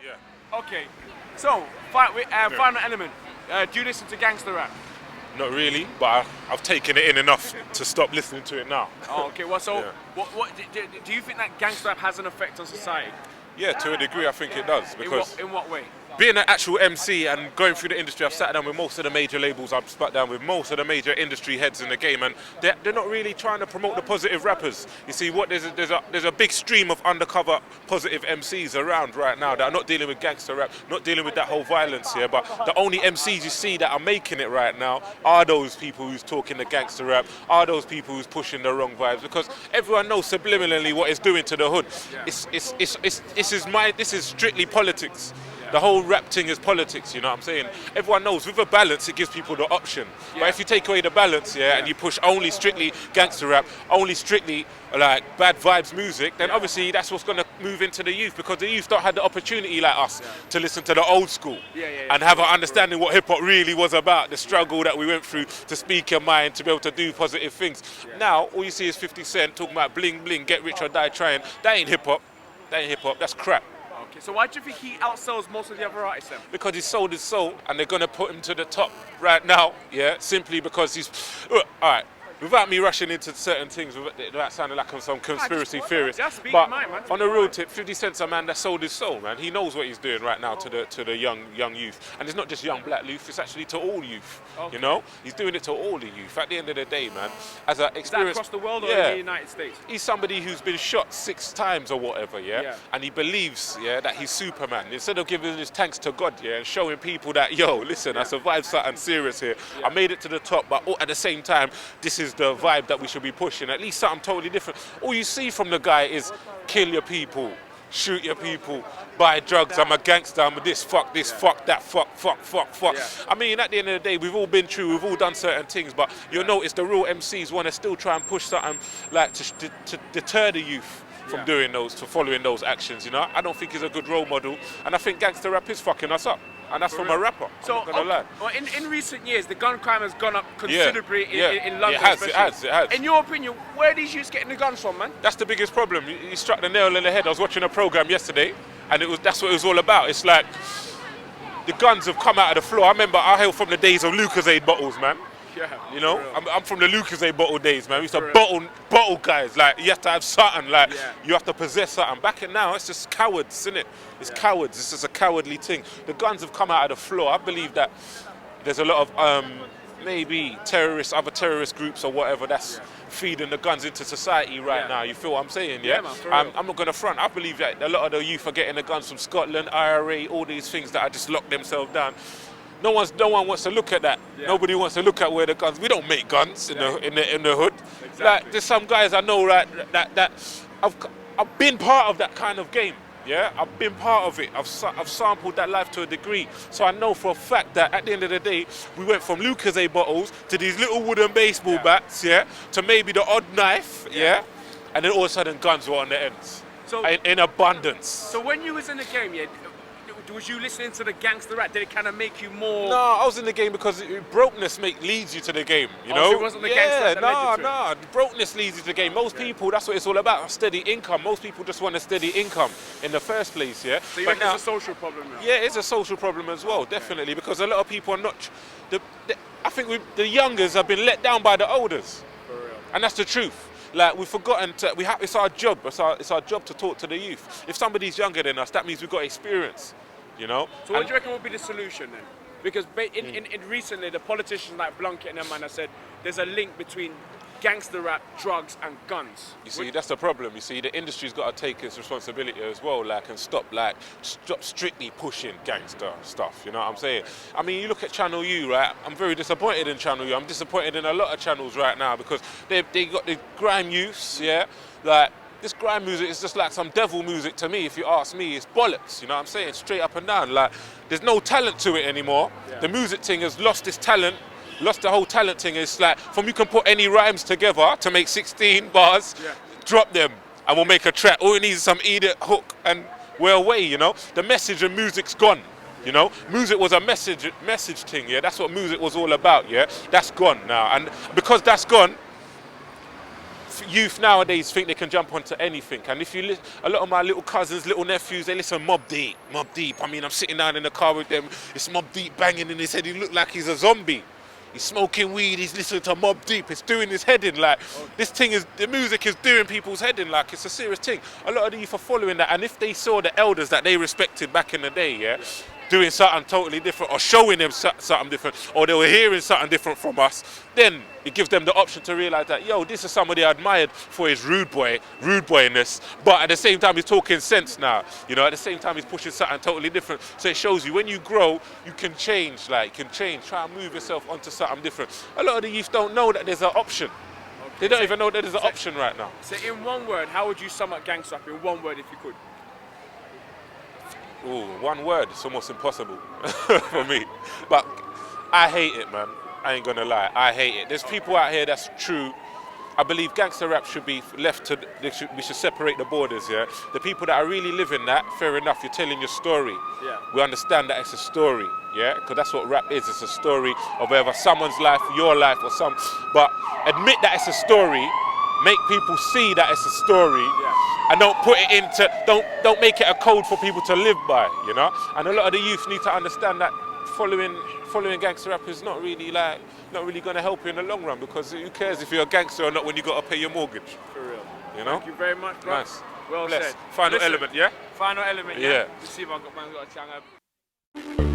Yeah. Okay. So, final element. Do you listen to gangster rap? Not really, but I've taken it in enough to stop listening to it now. Oh, okay. Well, so Yeah. what do you think that gangster rap has an effect on society? Yeah, to a degree, I think it does. Because In what way? being an actual MC and going through the industry, I've sat down with most of the major labels, I've sat down with most of the major industry heads in the game, and they're not really trying to promote the positive rappers. You see, there's a big stream of undercover positive MCs around right now that are not dealing with gangster rap, not dealing with that whole violence here, but the only MCs you see that are making it right now are those people who's talking the gangster rap, are those people who's pushing the wrong vibes, because everyone knows subliminally what it's doing to the hood. Yeah. This is strictly politics. The whole rap thing is politics, you know what I'm saying? Everyone knows with a balance it gives people the option. But if you take away the balance, and you push only strictly gangster rap, only strictly like bad vibes music, then obviously that's what's gonna move into the youth, because the youth don't have the opportunity like us to listen to the old school and have an understanding what hip hop really was about, the struggle that we went through to speak your mind, to be able to do positive things. Now all you see is 50 Cent talking about bling bling, get rich or die trying. That ain't hip hop. That ain't hip hop. That's crap. Okay, so why do you think he outsells most of the other artists then? Because he sold his soul, and they're going to put him to the top right now, simply because he's... all right, without me rushing into certain things, without sounding like I'm some conspiracy theorist, but on the real tip, 50 Cent's a man that sold his soul, man. He knows what he's doing right now to the young youth. And it's not just young black youth, it's actually to all youth, you know? He's doing it to all the youth. At the end of the day, man, as an experience... Is that across the world or in the United States? He's somebody who's been shot 6 times or whatever, and he believes, that he's Superman. Instead of giving his thanks to God, and showing people that, yo, listen, I survived something serious here. I made it to the top, but at the same time, this is the vibe that we should be pushing. At least something totally different. All you see from the guy is kill your people, shoot your people, buy drugs, I'm a gangster, I'm this, fuck that, fuck. I mean, at the end of the day, we've all been through, we've all done certain things, but you'll notice the real MCs want to still try and push something like to deter the youth from doing those, to following those actions, you know? I don't think he's a good role model, and I think gangster rap is fucking us up. And that's from a rapper. So, I'm not gonna lie. Well, in recent years, the gun crime has gone up considerably in London. It has. In your opinion, where are these youths getting the guns from, man? That's the biggest problem. You struck the nail on the head. I was watching a program yesterday, and that's what it was all about. It's like the guns have come out of the floor. I remember I hail from the days of Lucozade bottles, man. Yeah, you know, I'm from the Lucozade bottle days, man. We used to bottle guys. Like, you have to have something. Like, you have to possess something. Back in now, it's just cowards, isn't it? It's cowards. It's just a cowardly thing. The guns have come out of the floor. I believe that there's a lot of maybe other terrorist groups or whatever that's feeding the guns into society right now. You feel what I'm saying? Yeah. Man, I'm not gonna front. I believe that a lot of the youth are getting the guns from Scotland, IRA, all these things that are just locked themselves down. No one wants to look at that. Nobody wants to look at where the guns. We don't make guns in the hood. Exactly. Like, there's some guys I know, right, that I've been part of that kind of game. Yeah, I've been part of it. I've sampled that life to a degree, so I know for a fact that at the end of the day, we went from Lucozade bottles to these little wooden baseball bats, to maybe the odd knife, and then all of a sudden guns were on the ends, so in abundance. So when you was in the game, was you listening to the gangster rap? Did it kind of make you more? No, I was in the game because brokenness leads you to the game, you know? So it wasn't the gangster that led you to it? Brokenness leads you to the game. Most people, that's what it's all about, steady income. Most people just want a steady income in the first place, So you think it's a social problem now? Yeah, it's a social problem as well, definitely, because a lot of people are not... I think the youngers have been let down by the olders. For real. And that's the truth. Like, we've forgotten it's our job. It's our job to talk to the youth. If somebody's younger than us, that means we've got experience. You know? So what do you reckon would be the solution then? Because in recently, the politicians like Blunkett and them man have said there's a link between gangster rap, drugs and guns. You see, that's the problem. You see, the industry's got to take its responsibility as well, and stop strictly pushing gangster stuff, you know what I'm saying? I mean, you look at Channel U, right? I'm very disappointed in Channel U. I'm disappointed in a lot of channels right now because they got the grime use, like, this grime music is just like some devil music to me, if you ask me. It's bollocks, you know what I'm saying? Straight up and down. Like, there's no talent to it anymore. The music thing has lost its talent, lost the whole talent thing. It's like, you can put any rhymes together to make 16 bars, drop them, and we'll make a track. All we need is some idiot hook, and we're away, you know? The message and music's gone. You know, music was a message thing, yeah. That's what music was all about, yeah. That's gone now, and because that's gone, youth nowadays think they can jump onto anything. And if you listen, a lot of my little cousins, little nephews, they listen Mobb Deep. I mean, I'm sitting down in the car with them. It's Mobb Deep banging in his head. He look like he's a zombie. He's smoking weed. He's listening to Mobb Deep. It's doing his head in. Like this thing is, the music is doing people's head in. Like it's a serious thing. A lot of the youth are following that. And if they saw the elders that they respected back in the day, yeah. Doing something totally different or showing them something different or they were hearing something different from us, then it gives them the option to realize that, yo, this is somebody I admired for his rude boyness, but at the same time he's talking sense now, you know, at the same time he's pushing something totally different. So it shows you when you grow, you can change, try and move yourself onto something different. A lot of the youth don't know that there's an option. Okay. They don't even know that there's an option right now. So in one word, how would you sum up gangster rap in one word if you could? Ooh, one word, it's almost impossible for me. But I hate it, man. I ain't gonna lie, I hate it. There's people out here that's true. I believe gangster rap should be left to, we should separate the borders, yeah? The people that are really living that, fair enough, you're telling your story. Yeah. We understand that it's a story, yeah? Because that's what rap is, it's a story of either someone's life, your life, or some. But admit that it's a story, make people see that it's a story, and don't put it into, don't make it a code for people to live by, you know? And a lot of the youth need to understand that following gangster rap is not really going to help you in the long run, because who cares if you're a gangster or not when you got to pay your mortgage? For real. You know? Thank you very much, bro. Nice. Well said. Final element, yeah? Final element, yeah? Yeah. Let's see if I've got a